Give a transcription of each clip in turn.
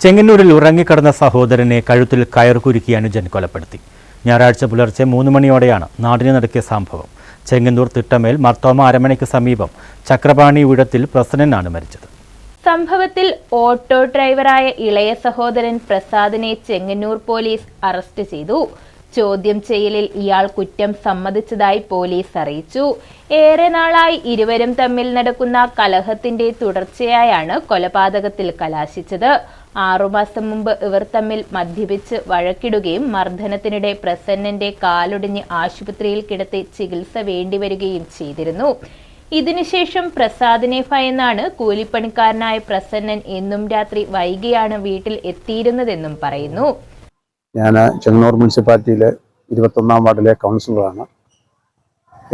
ചെങ്ങന്നൂരിൽ ഉറങ്ങിക്കിടന്ന സഹോദരനെ കഴുത്തിൽ കയർ കുരുക്കി അനുജൻ കൊലപ്പെടുത്തി. ഞായറാഴ്ച പുലർച്ചെ 3 മണിയോടെയാണ് നാടിന് നടക്കിയ സംഭവം. ചെങ്ങന്നൂർ തിട്ടമേൽ മർത്തോമ അരമനയ്ക്ക് സമീപം ചക്രപാണി ഉഴത്തിൽ പ്രസന്നനാണ് മരിച്ചത്. സംഭവത്തിൽ ഓട്ടോ ഡ്രൈവറായ ഇളയ സഹോദരൻ പ്രസാദിനെ ചെങ്ങന്നൂർ പോലീസ് അറസ്റ്റ് ചെയ്തു. ചോദ്യം ചെയ്യലിൽ ഇയാൾ കുറ്റം സമ്മതിച്ചതായി പോലീസ് അറിയിച്ചു. ഏറെ നാളായി ഇരുവരും തമ്മിൽ നടക്കുന്ന കലഹത്തിന്റെ തുടർച്ചയായാണ് കൊലപാതകത്തിൽ കലാശിച്ചത്. 6 മാസം മുമ്പ് ഇവർ തമ്മിൽ മദ്യപിച്ച് വഴക്കിടുകയും മർദ്ദനത്തിനിടെ പ്രസന്നന്റെ കാലൊടിഞ്ഞ് ആശുപത്രിയിൽ കിടത്തി ചികിത്സ വേണ്ടിവരികയും ചെയ്തിരുന്നു. ഇതിനുശേഷം പ്രസാദിനെ ഭയന്നാണ് കൂലിപ്പണിക്കാരനായ പ്രസന്നൻ എന്നും രാത്രി വൈകിയാണ് വീട്ടിൽ എത്തിയിരുന്നതെന്നും പറയുന്നു. ഞാൻ ചെങ്ങന്നൂർ മുനിസിപ്പാലിറ്റിയിലെ 21-ാം വാർഡിലെ കൗൺസിലറാണ്.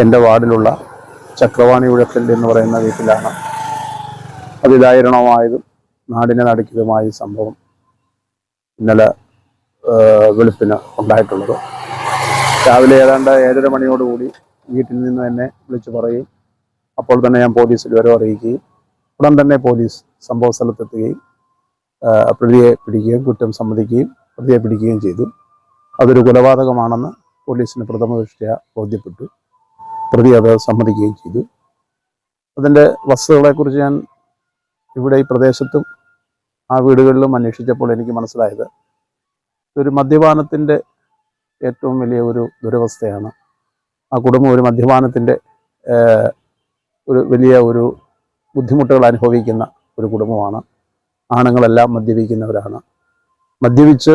എൻ്റെ വാർഡിലുള്ള ചക്രവാണി ഉഴക്കൽ എന്ന് പറയുന്ന വീട്ടിലാണ് അതിദാരുണമായതും നാടിനെ നടുക്കിയതുമായ സംഭവം ഇന്നലെ വെളുപ്പിന് ഉണ്ടായിട്ടുള്ളത്. രാവിലെ ഏതാണ്ട് 7:30 മണിയോടുകൂടി വീട്ടിൽ നിന്ന് എന്നെ വിളിച്ചു പറയും. അപ്പോൾ തന്നെ ഞാൻ പോലീസിൽ വിവരം അറിയിക്കുകയും ഉടൻ തന്നെ പോലീസ് സംഭവ സ്ഥലത്തെത്തുകയും പ്രതിയെ പിടിക്കുകയും കുറ്റം സമ്മതിക്കുകയും പ്രതിയെ പിടിക്കുകയും ചെയ്തു. അതൊരു കൊലപാതകമാണെന്ന് പോലീസിന് പ്രഥമദൃഷ്ട്യാ ബോധ്യപ്പെട്ടു. പ്രതി അത് സമ്മതിക്കുകയും ചെയ്തു. അതിൻ്റെ വസ്തുതകളെക്കുറിച്ച് ഞാൻ ഇവിടെ ഈ പ്രദേശത്തും ആ വീടുകളിലും അന്വേഷിച്ചപ്പോൾ എനിക്ക് മനസ്സിലായത് ഒരു മദ്യപാനത്തിൻ്റെ ഏറ്റവും വലിയ ഒരു ദുരവസ്ഥയാണ്. ആ കുടുംബം ഒരു മദ്യപാനത്തിൻ്റെ ഒരു വലിയ ഒരു ബുദ്ധിമുട്ടുകൾ അനുഭവിക്കുന്ന ഒരു കുടുംബമാണ്. ആണുങ്ങളെല്ലാം മദ്യപിക്കുന്നവരാണ്. മദ്യപിച്ച്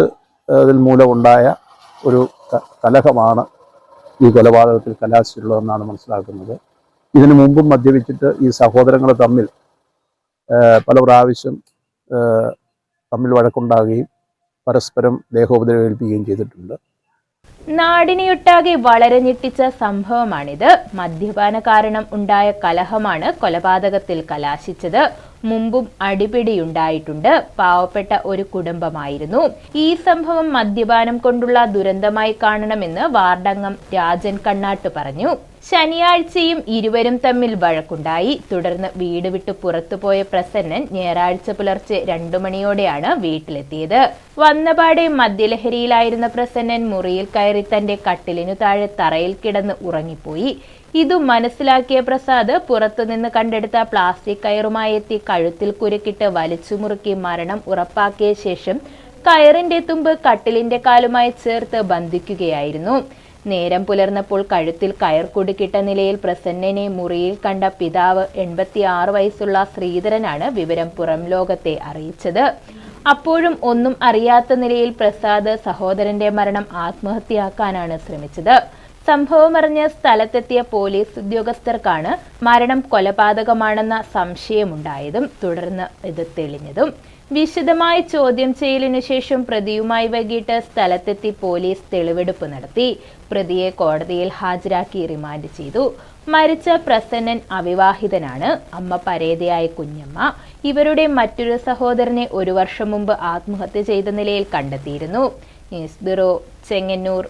അതിൽ മൂലമുണ്ടായ ഒരു കലഹമാണ് ഈ കൊലപാതകത്തിൽ കലാശിച്ചിട്ടുള്ളതെന്നാണ് മനസ്സിലാക്കുന്നത്. ഇതിനു മുമ്പും മദ്യപിച്ചിട്ട് ഈ സഹോദരങ്ങൾ തമ്മിൽ പല പ്രാവശ്യം തമ്മിൽ വഴക്കുണ്ടാകുകയും പരസ്പരം ദേഹോപദ്രവേൽപ്പിക്കുകയും ചെയ്തിട്ടുണ്ട്. നാടിനെയൊട്ടാകെ വളരെ ഞെട്ടിച്ച സംഭവമാണിത്. മദ്യപാന കാരണം ഉണ്ടായ കലഹമാണ് കൊലപാതകത്തിൽ കലാശിച്ചത്. മുമ്പും അടിപിടിയുണ്ടായിട്ടുണ്ട്. പാവപ്പെട്ട ഒരു കുടുംബമായിരുന്നു. ഈ സംഭവം മദ്യപാനം കൊണ്ടുള്ള ദുരന്തമായി കാണണമെന്ന് വാർഡംഗം രാജൻ കണ്ണാട്ട് പറഞ്ഞു. ശനിയാഴ്ചയും ഇരുവരും തമ്മിൽ വഴക്കുണ്ടായി. തുടർന്ന് വീട് വിട്ട് പുറത്തുപോയ പ്രസന്നൻ ഞായറാഴ്ച പുലർച്ചെ 2 മണിയോടെയാണ് വീട്ടിലെത്തിയത്. വന്നപാടെ മദ്യലഹരിയിലായിരുന്ന പ്രസന്നൻ മുറിയിൽ കയറി തന്റെ കട്ടിലിനു താഴെ തറയിൽ കിടന്ന് ഉറങ്ങിപ്പോയി. ഇതു മനസ്സിലാക്കിയ പ്രസാദ് പുറത്തുനിന്ന് കണ്ടെടുത്ത പ്ലാസ്റ്റിക് കയറുമായി എത്തി കഴുത്തിൽ കുരുക്കിട്ട് വലിച്ചു മുറുക്കി മരണം ഉറപ്പാക്കിയ ശേഷം കയറിന്റെ തുമ്പ് കട്ടിലിന്റെ കാലുമായി ചേർത്ത് ബന്ധിക്കുകയായിരുന്നു. നേരം പുലർന്നപ്പോൾ കഴുത്തിൽ കയർ കുടുക്കിട്ട നിലയിൽ പ്രസന്നനെ മുറിയിൽ കണ്ട പിതാവ് 86 വയസ്സുള്ള ശ്രീധരനാണ് വിവരം പുറം ലോകത്തെ അറിയിച്ചത്. അപ്പോഴും ഒന്നും അറിയാത്ത നിലയിൽ പ്രസാദ് സഹോദരന്റെ മരണം ആത്മഹത്യയാക്കാനാണ് ശ്രമിച്ചത്. സംഭവമറിഞ്ഞ് സ്ഥലത്തെത്തിയ പോലീസ് ഉദ്യോഗസ്ഥർക്കാണ് മരണം കൊലപാതകമാണെന്ന സംശയമുണ്ടായതും തുടർന്ന് ഇത് തെളിഞ്ഞതും. വിശദമായ ചോദ്യം ചെയ്യലിനു ശേഷം പ്രതിയുമായി വൈകിട്ട് സ്ഥലത്തെത്തി പോലീസ് തെളിവെടുപ്പ് നടത്തി. പ്രതിയെ കോടതിയിൽ ഹാജരാക്കി റിമാൻഡ് ചെയ്തു. മരിച്ച പ്രസന്നൻ അവിവാഹിതനാണ്. അമ്മ പരേതയായ കുഞ്ഞമ്മ. ഇവരുടെ മറ്റൊരു സഹോദരനെ 1 വർഷം മുമ്പ് ആത്മഹത്യ ചെയ്ത നിലയിൽ കണ്ടെത്തിയിരുന്നു. News bureau, Chengannur.